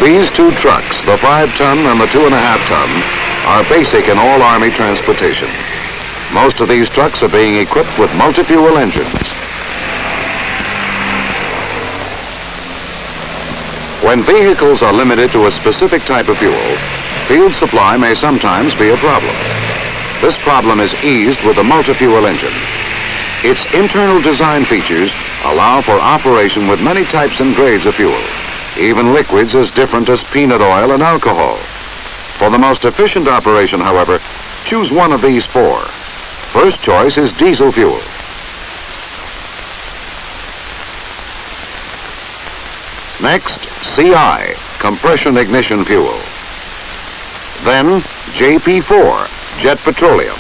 These two trucks, the 5-ton and the 2.5-ton, are basic in all Army transportation. Most of these trucks are being equipped with multi-fuel engines. When vehicles are limited to a specific type of fuel, field supply may sometimes be a problem. This problem is eased with the multi-fuel engine. Its internal design features allow for operation with many types and grades of fuel, even liquids as different as peanut oil and alcohol. For the most efficient operation, however, choose one of these four. First choice is diesel fuel. Next, CI, compression ignition fuel. Then, JP4, jet petroleum.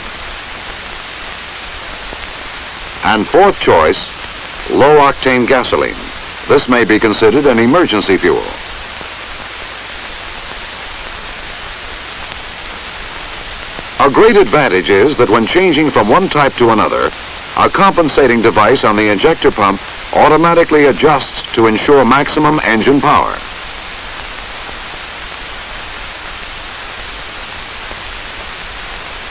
And fourth choice, low-octane gasoline. This may be considered an emergency fuel. A great advantage is that when changing from one type to another, a compensating device on the injector pump automatically adjusts to ensure maximum engine power.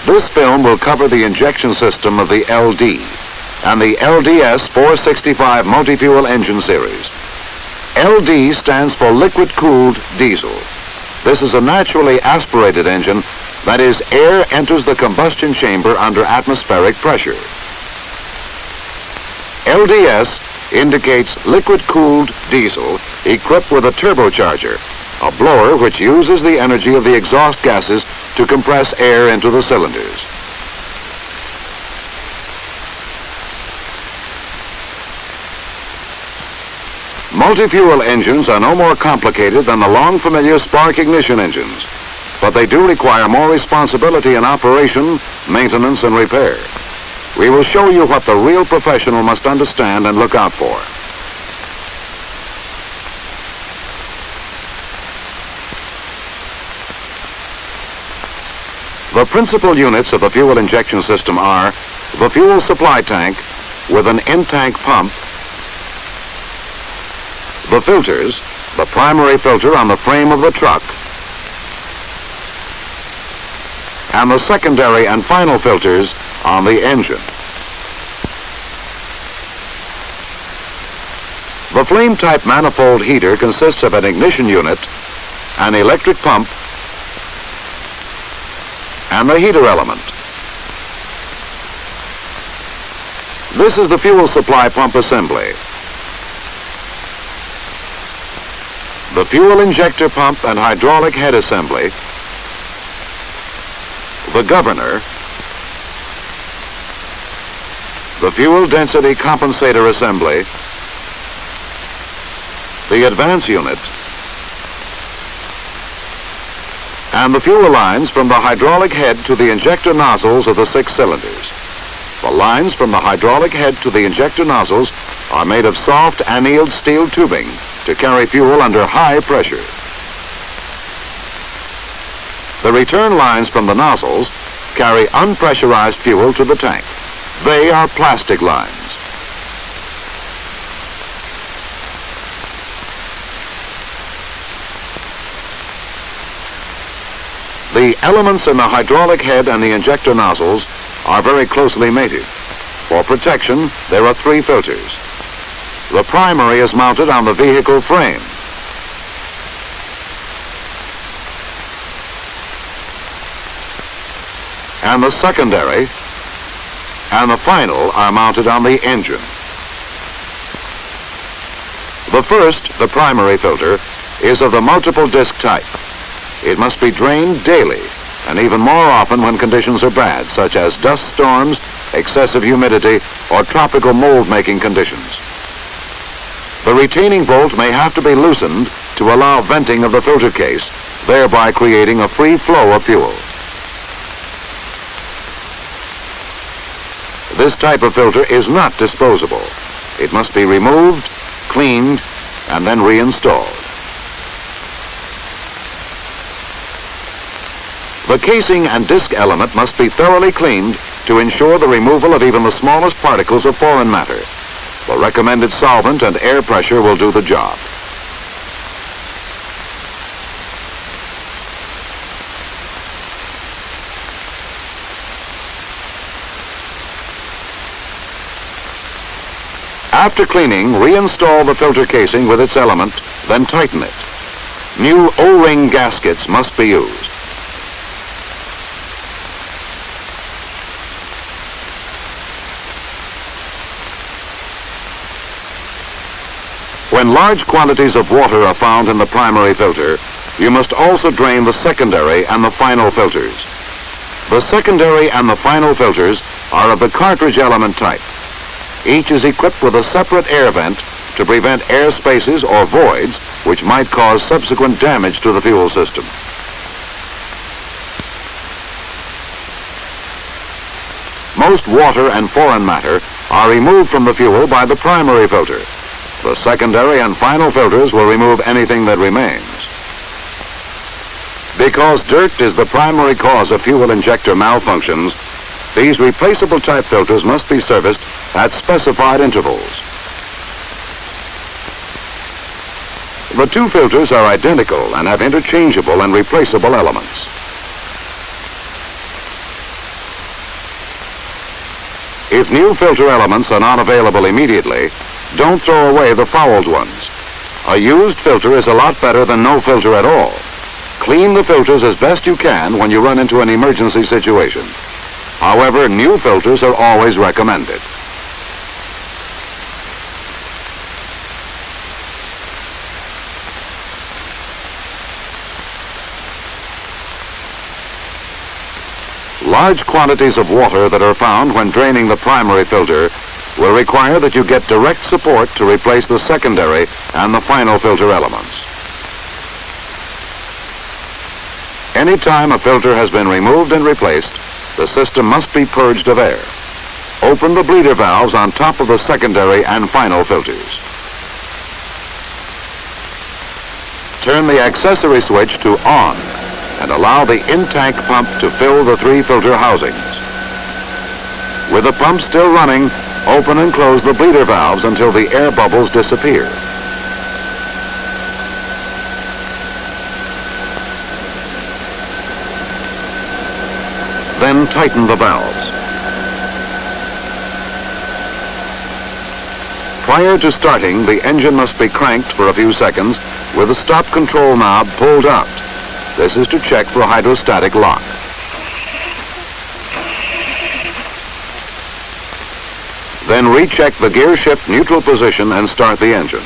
This film will cover the injection system of the LD and the LDS 465 multi-fuel engine series. LD stands for liquid-cooled diesel. This is a naturally aspirated engine, that is, air enters the combustion chamber under atmospheric pressure. LDS indicates liquid-cooled diesel equipped with a turbocharger, a blower which uses the energy of the exhaust gases to compress air into the cylinders. Multi-fuel engines are no more complicated than the long familiar spark ignition engines, but they do require more responsibility in operation, maintenance, and repair. We will show you what the real professional must understand and look out for. The principal units of the fuel injection system are the fuel supply tank with an in-tank pump, the filters, the primary filter on the frame of the truck, and the secondary and final filters on the engine. The flame-type manifold heater consists of an ignition unit, an electric pump, and the heater element. This is the fuel supply pump assembly. The fuel injector pump and hydraulic head assembly, the governor, the fuel density compensator assembly, the advance unit, and the fuel lines from the hydraulic head to the injector nozzles of the 6 cylinders. The lines from the hydraulic head to the injector nozzles are made of soft annealed steel tubing to carry fuel under high pressure. The return lines from the nozzles carry unpressurized fuel to the tank. They are plastic lines. The elements in the hydraulic head and the injector nozzles are very closely mated. For protection, there are 3 filters. The primary is mounted on the vehicle frame. And the secondary and the final are mounted on the engine. The first, the primary filter, is of the multiple disc type. It must be drained daily, and even more often when conditions are bad, such as dust storms, excessive humidity, or tropical mold-making conditions. The retaining bolt may have to be loosened to allow venting of the filter case, thereby creating a free flow of fuel. This type of filter is not disposable. It must be removed, cleaned, and then reinstalled. The casing and disc element must be thoroughly cleaned to ensure the removal of even the smallest particles of foreign matter. The recommended solvent and air pressure will do the job. After cleaning, reinstall the filter casing with its element, then tighten it. New O-ring gaskets must be used. When large quantities of water are found in the primary filter, you must also drain the secondary and the final filters. The secondary and the final filters are of the cartridge element type. Each is equipped with a separate air vent to prevent air spaces or voids which might cause subsequent damage to the fuel system. Most water and foreign matter are removed from the fuel by the primary filter. The secondary and final filters will remove anything that remains. Because dirt is the primary cause of fuel injector malfunctions, these replaceable type filters must be serviced at specified intervals. The two filters are identical and have interchangeable and replaceable elements. If new filter elements are not available immediately, don't throw away the fouled ones. A used filter is a lot better than no filter at all. Clean the filters as best you can when you run into an emergency situation. However, new filters are always recommended. Large quantities of water that are found when draining the primary filter will require that you get direct support to replace the secondary and the final filter elements. Anytime a filter has been removed and replaced, the system must be purged of air. Open the bleeder valves on top of the secondary and final filters. Turn the accessory switch to on and allow the in-tank pump to fill the three filter housings. With the pump still running, open and close the bleeder valves until the air bubbles disappear. Then tighten the valves. Prior to starting, the engine must be cranked for a few seconds with the stop control knob pulled out. This is to check for hydrostatic lock. Then recheck the gear shift neutral position and start the engine.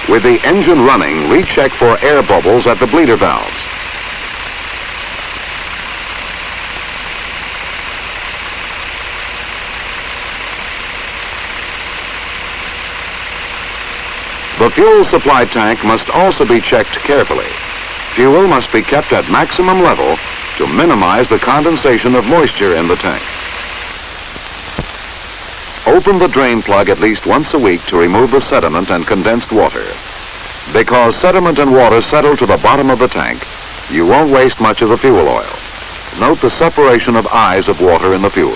With the engine running, recheck for air bubbles at the bleeder valves. The fuel supply tank must also be checked carefully. Fuel must be kept at maximum level to minimize the condensation of moisture in the tank. Open the drain plug at least once a week to remove the sediment and condensed water. Because sediment and water settle to the bottom of the tank, you won't waste much of the fuel oil. Note the separation of eyes of water in the fuel.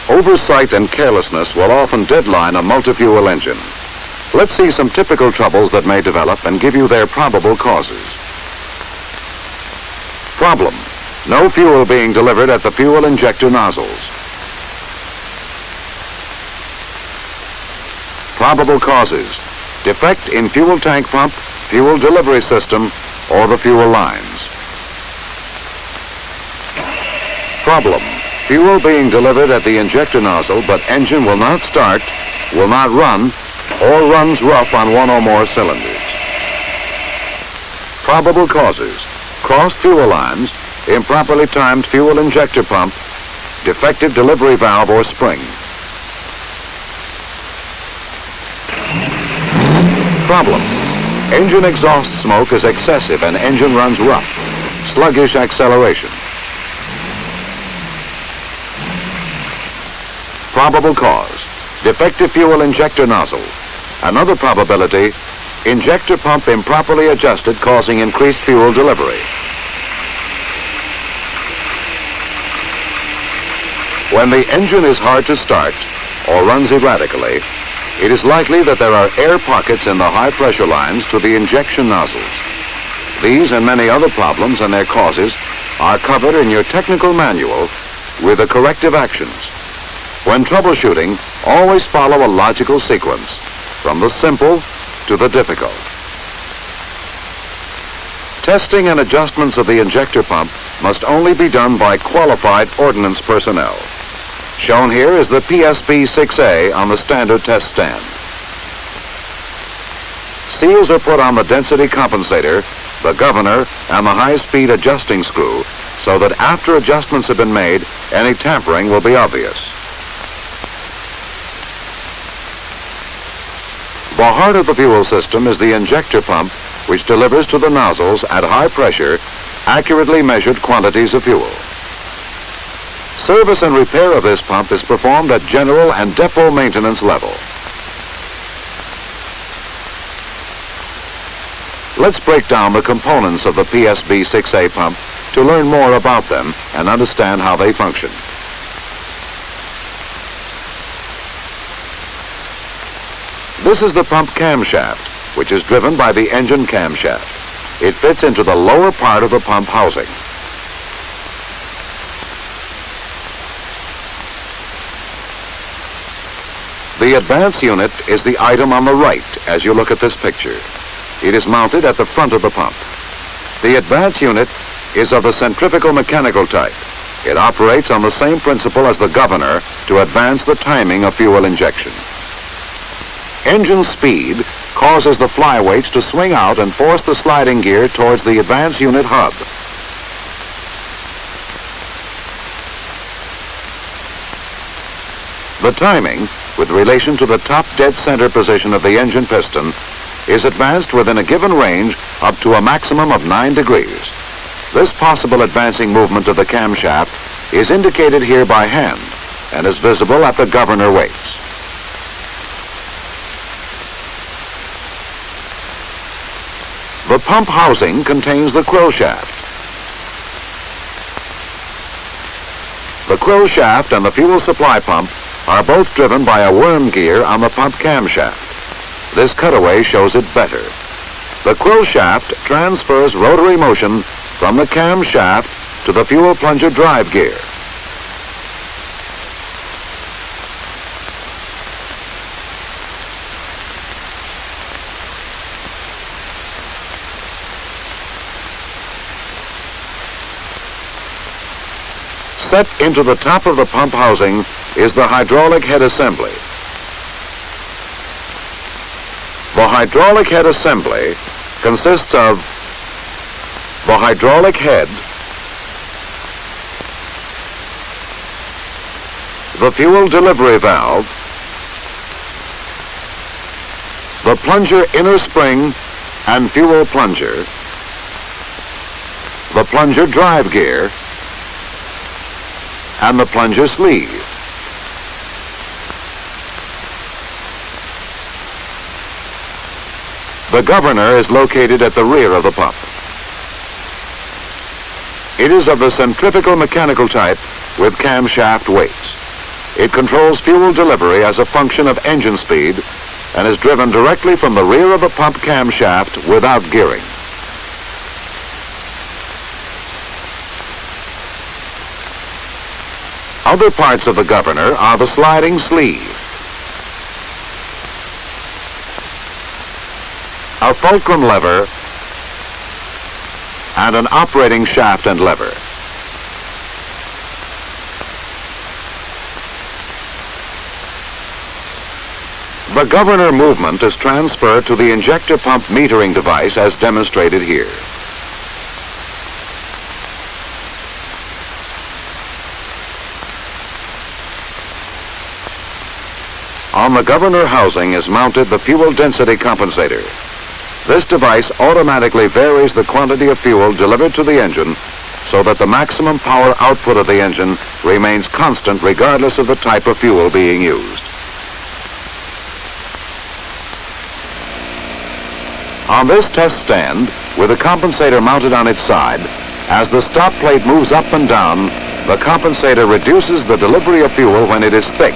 Oversight and carelessness will often deadline a multi-fuel engine. Let's see some typical troubles that may develop and give you their probable causes. Problem: no fuel being delivered at the fuel injector nozzles. Probable causes: defect in fuel tank pump, fuel delivery system, or the fuel lines. Problem: fuel being delivered at the injector nozzle, but engine will not start, will not run, or runs rough on one or more cylinders. Probable causes: crossed fuel lines, improperly timed fuel injector pump, defective delivery valve or spring. Problem: engine exhaust smoke is excessive and engine runs rough, sluggish acceleration. Probable cause: defective fuel injector nozzle, Another probability, injector pump improperly adjusted causing increased fuel delivery. When the engine is hard to start or runs erratically, it is likely that there are air pockets in the high pressure lines to the injection nozzles. These and many other problems and their causes are covered in your technical manual with the corrective actions. When troubleshooting, always follow a logical sequence, from the simple to the difficult. Testing and adjustments of the injector pump must only be done by qualified ordnance personnel. Shown here is the PSB-6A on the standard test stand. Seals are put on the density compensator, the governor, and the high-speed adjusting screw so that after adjustments have been made, any tampering will be obvious. The heart of the fuel system is the injector pump, which delivers to the nozzles at high pressure accurately measured quantities of fuel. Service and repair of this pump is performed at general and depot maintenance level. Let's break down the components of the PSB-6A pump to learn more about them and understand how they function. This is the pump camshaft, which is driven by the engine camshaft. It fits into the lower part of the pump housing. The advance unit is the item on the right as you look at this picture. It is mounted at the front of the pump. The advance unit is of the centrifugal mechanical type. It operates on the same principle as the governor to advance the timing of fuel injection. Engine speed causes the flyweights to swing out and force the sliding gear towards the advance unit hub. The timing, with relation to the top dead center position of the engine piston, is advanced within a given range up to a maximum of 9 degrees. This possible advancing movement of the camshaft is indicated here by hand and is visible at the governor weights. The pump housing contains the quill shaft. The quill shaft and the fuel supply pump are both driven by a worm gear on the pump camshaft. This cutaway shows it better. The quill shaft transfers rotary motion from the camshaft to the fuel plunger drive gear. Set into the top of the pump housing is the hydraulic head assembly. The hydraulic head assembly consists of the hydraulic head, the fuel delivery valve, the plunger inner spring and fuel plunger, the plunger drive gear, and the plunger sleeve. The governor is located at the rear of the pump. It is of the centrifugal mechanical type with camshaft weights. It controls fuel delivery as a function of engine speed and is driven directly from the rear of the pump camshaft without gearing. Other parts of the governor are the sliding sleeve, a fulcrum lever, and an operating shaft and lever. The governor movement is transferred to the injector pump metering device as demonstrated here. On the governor housing is mounted the fuel density compensator. This device automatically varies the quantity of fuel delivered to the engine so that the maximum power output of the engine remains constant regardless of the type of fuel being used. On this test stand, with the compensator mounted on its side, as the stop plate moves up and down, the compensator reduces the delivery of fuel when it is thick,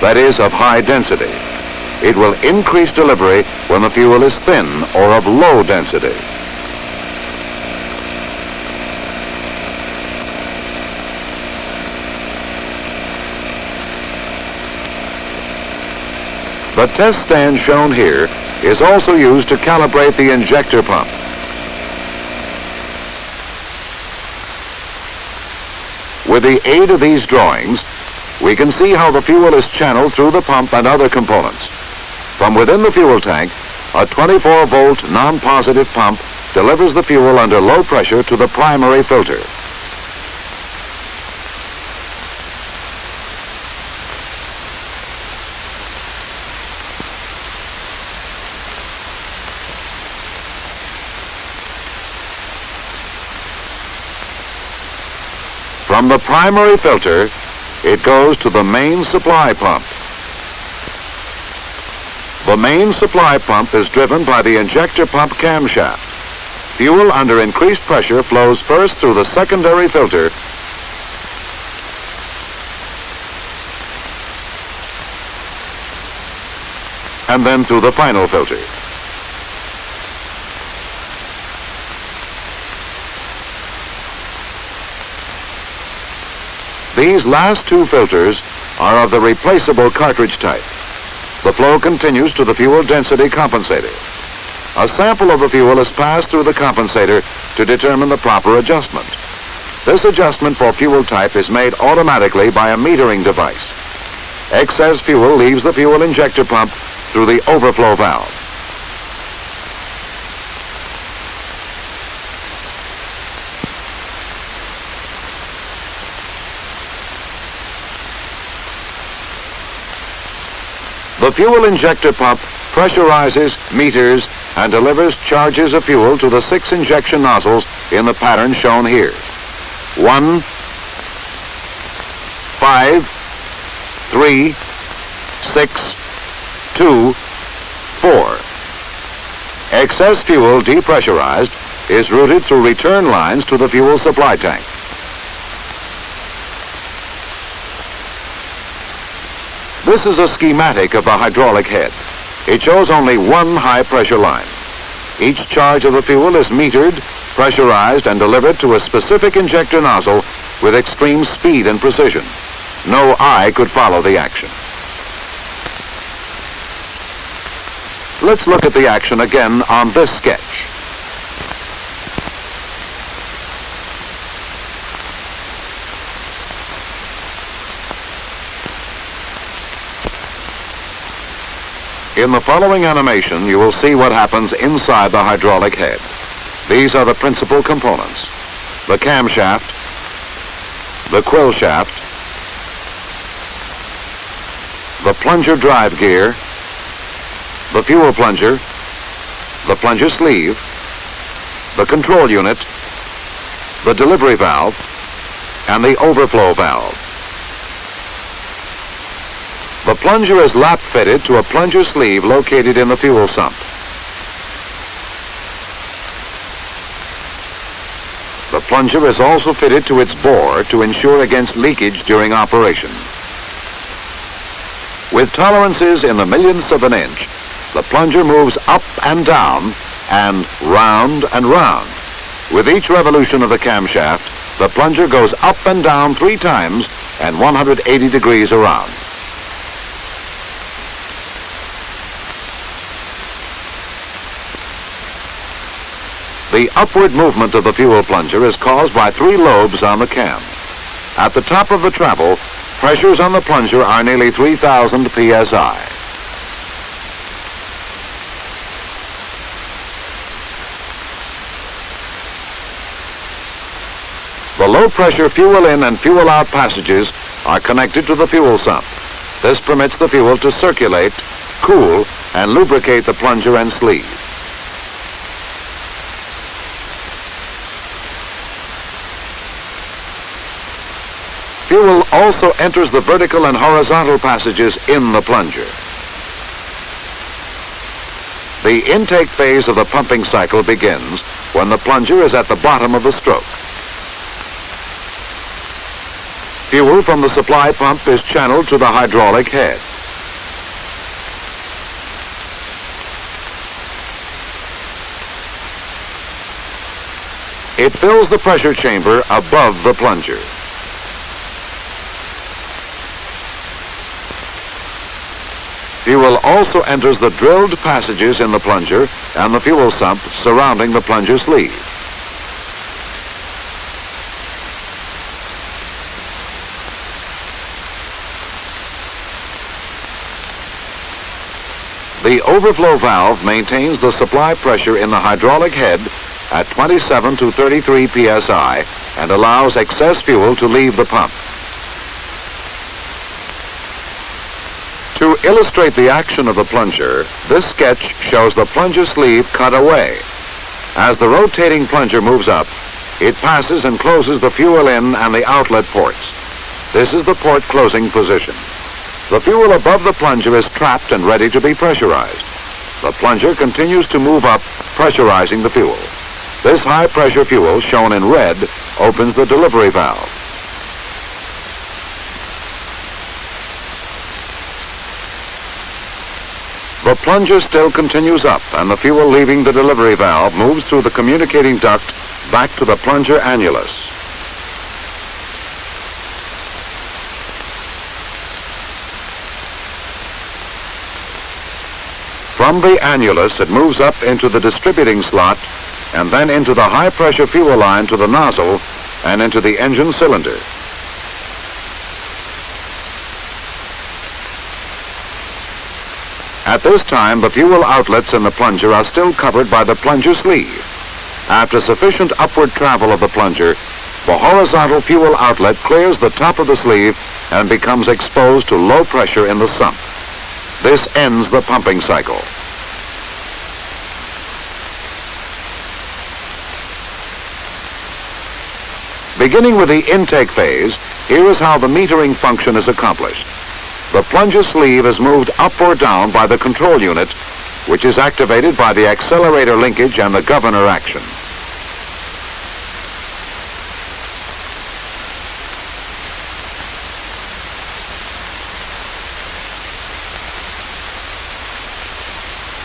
that is, of high density. It will increase delivery when the fuel is thin or of low density. The test stand shown here is also used to calibrate the injector pump. With the aid of these drawings, we can see how the fuel is channeled through the pump and other components. From within the fuel tank, a 24-volt non-positive pump delivers the fuel under low pressure to the primary filter. From the primary filter, it goes to the main supply pump. The main supply pump is driven by the injector pump camshaft. Fuel under increased pressure flows first through the secondary filter and then through the final filter. These last two filters are of the replaceable cartridge type. The flow continues to the fuel density compensator. A sample of the fuel is passed through the compensator to determine the proper adjustment. This adjustment for fuel type is made automatically by a metering device. Excess fuel leaves the fuel injector pump through the overflow valve. The fuel injector pump pressurizes, meters, and delivers charges of fuel to the 6 injection nozzles in the pattern shown here. 1, 5, 3, 6, 2, 4. Excess fuel depressurized is routed through return lines to the fuel supply tank. This is a schematic of the hydraulic head. It shows only one high-pressure line. Each charge of the fuel is metered, pressurized, and delivered to a specific injector nozzle with extreme speed and precision. No eye could follow the action. Let's look at the action again on this sketch. In the following animation, you will see what happens inside the hydraulic head. These are the principal components: the camshaft, the quill shaft, the plunger drive gear, the fuel plunger, the plunger sleeve, the control unit, the delivery valve, and the overflow valve. The plunger is lap-fitted to a plunger sleeve located in the fuel sump. The plunger is also fitted to its bore to ensure against leakage during operation. With tolerances in the millionths of an inch, the plunger moves up and down and round and round. With each revolution of the camshaft, the plunger goes up and down 3 times and 180 degrees around. The upward movement of the fuel plunger is caused by 3 lobes on the cam. At the top of the travel, pressures on the plunger are nearly 3,000 psi. The low-pressure fuel in and fuel out passages are connected to the fuel sump. This permits the fuel to circulate, cool, and lubricate the plunger and sleeve. Fuel also enters the vertical and horizontal passages in the plunger. The intake phase of the pumping cycle begins when the plunger is at the bottom of the stroke. Fuel from the supply pump is channeled to the hydraulic head. It fills the pressure chamber above the plunger. Fuel also enters the drilled passages in the plunger and the fuel sump surrounding the plunger sleeve. The overflow valve maintains the supply pressure in the hydraulic head at 27 to 33 psi and allows excess fuel to leave the pump. To illustrate the action of the plunger, this sketch shows the plunger sleeve cut away. As the rotating plunger moves up, it passes and closes the fuel in and the outlet ports. This is the port closing position. The fuel above the plunger is trapped and ready to be pressurized. The plunger continues to move up, pressurizing the fuel. This high-pressure fuel, shown in red, opens the delivery valve. The plunger still continues up, and the fuel leaving the delivery valve moves through the communicating duct back to the plunger annulus. From the annulus, it moves up into the distributing slot and then into the high-pressure fuel line to the nozzle and into the engine cylinder. At this time, the fuel outlets in the plunger are still covered by the plunger sleeve. After sufficient upward travel of the plunger, the horizontal fuel outlet clears the top of the sleeve and becomes exposed to low pressure in the sump. This ends the pumping cycle. Beginning with the intake phase, here is how the metering function is accomplished. The plunger sleeve is moved up or down by the control unit, which is activated by the accelerator linkage and the governor action.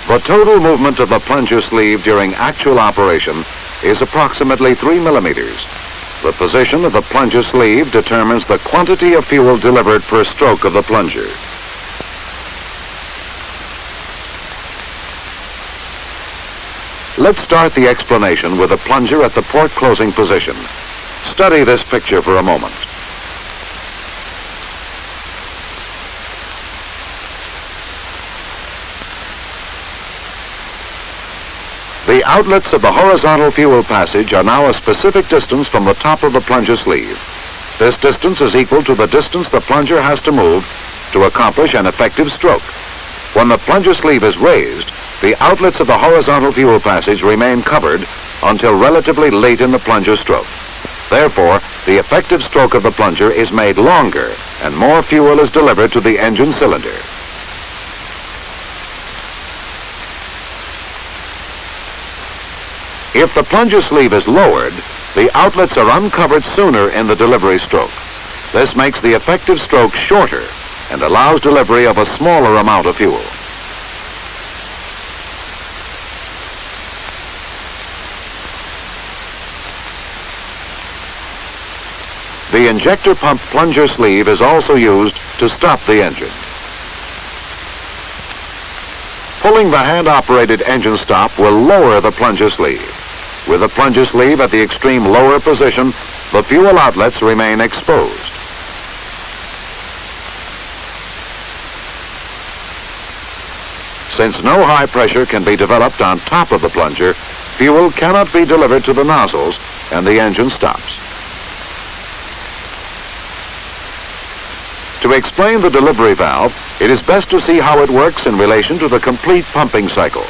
The total movement of the plunger sleeve during actual operation is approximately 3 millimeters. The position of the plunger sleeve determines the quantity of fuel delivered per stroke of the plunger. Let's start the explanation with the plunger at the port closing position. Study this picture for a moment. The outlets of the horizontal fuel passage are now a specific distance from the top of the plunger sleeve. This distance is equal to the distance the plunger has to move to accomplish an effective stroke. When the plunger sleeve is raised, the outlets of the horizontal fuel passage remain covered until relatively late in the plunger stroke. Therefore, the effective stroke of the plunger is made longer and more fuel is delivered to the engine cylinder. If the plunger sleeve is lowered, the outlets are uncovered sooner in the delivery stroke. This makes the effective stroke shorter and allows delivery of a smaller amount of fuel. The injector pump plunger sleeve is also used to stop the engine. Pulling the hand-operated engine stop will lower the plunger sleeve. With the plunger sleeve at the extreme lower position, the fuel outlets remain exposed. Since no high pressure can be developed on top of the plunger, fuel cannot be delivered to the nozzles and the engine stops. To explain the delivery valve, it is best to see how it works in relation to the complete pumping cycle.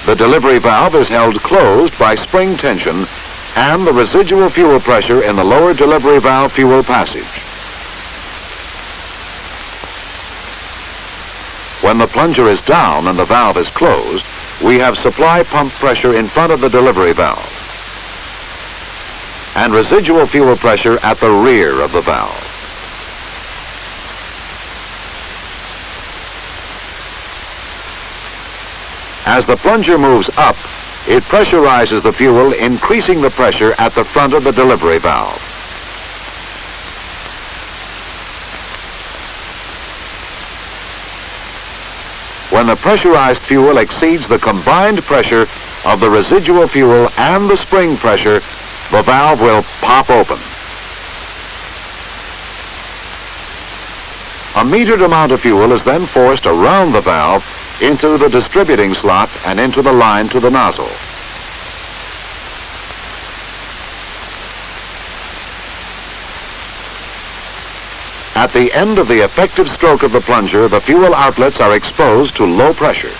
The delivery valve is held closed by spring tension and the residual fuel pressure in the lower delivery valve fuel passage. When the plunger is down and the valve is closed, we have supply pump pressure in front of the delivery valve and residual fuel pressure at the rear of the valve. As the plunger moves up, it pressurizes the fuel, increasing the pressure at the front of the delivery valve. When the pressurized fuel exceeds the combined pressure of the residual fuel and the spring pressure, the valve will pop open. A metered amount of fuel is then forced around the valve into the distributing slot and into the line to the nozzle. At the end of the effective stroke of the plunger, the fuel outlets are exposed to low pressure.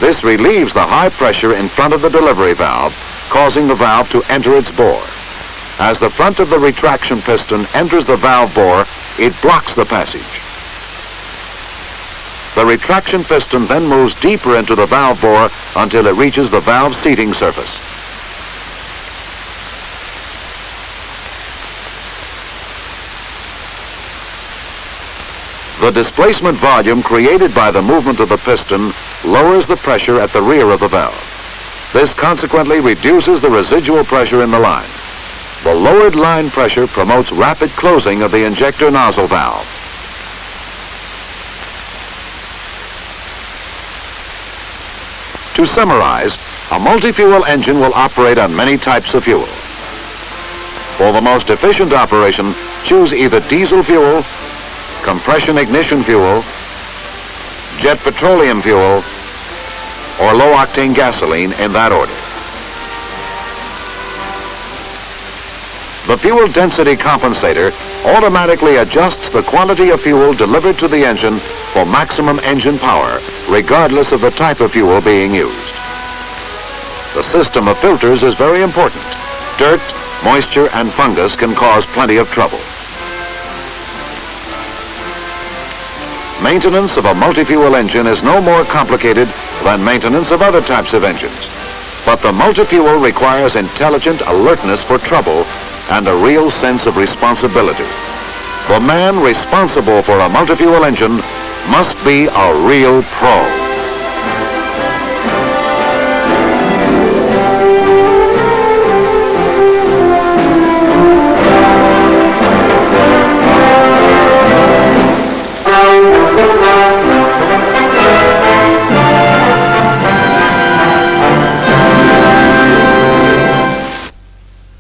This relieves the high pressure in front of the delivery valve, causing the valve to enter its bore. As the front of the retraction piston enters the valve bore, it blocks the passage. The retraction piston then moves deeper into the valve bore until it reaches the valve seating surface. The displacement volume created by the movement of the piston lowers the pressure at the rear of the valve. This consequently reduces the residual pressure in the line. The lowered line pressure promotes rapid closing of the injector nozzle valve. To summarize, a multi-fuel engine will operate on many types of fuel. For the most efficient operation, choose either diesel fuel, compression ignition fuel, jet petroleum fuel, or low-octane gasoline in that order. The fuel density compensator automatically adjusts the quantity of fuel delivered to the engine for maximum engine power, regardless of the type of fuel being used. The system of filters is very important. Dirt, moisture, and fungus can cause plenty of trouble. Maintenance of a multi-fuel engine is no more complicated than maintenance of other types of engines. But the multi-fuel requires intelligent alertness for trouble and a real sense of responsibility. The man responsible for a multi-fuel engine must be a real pro.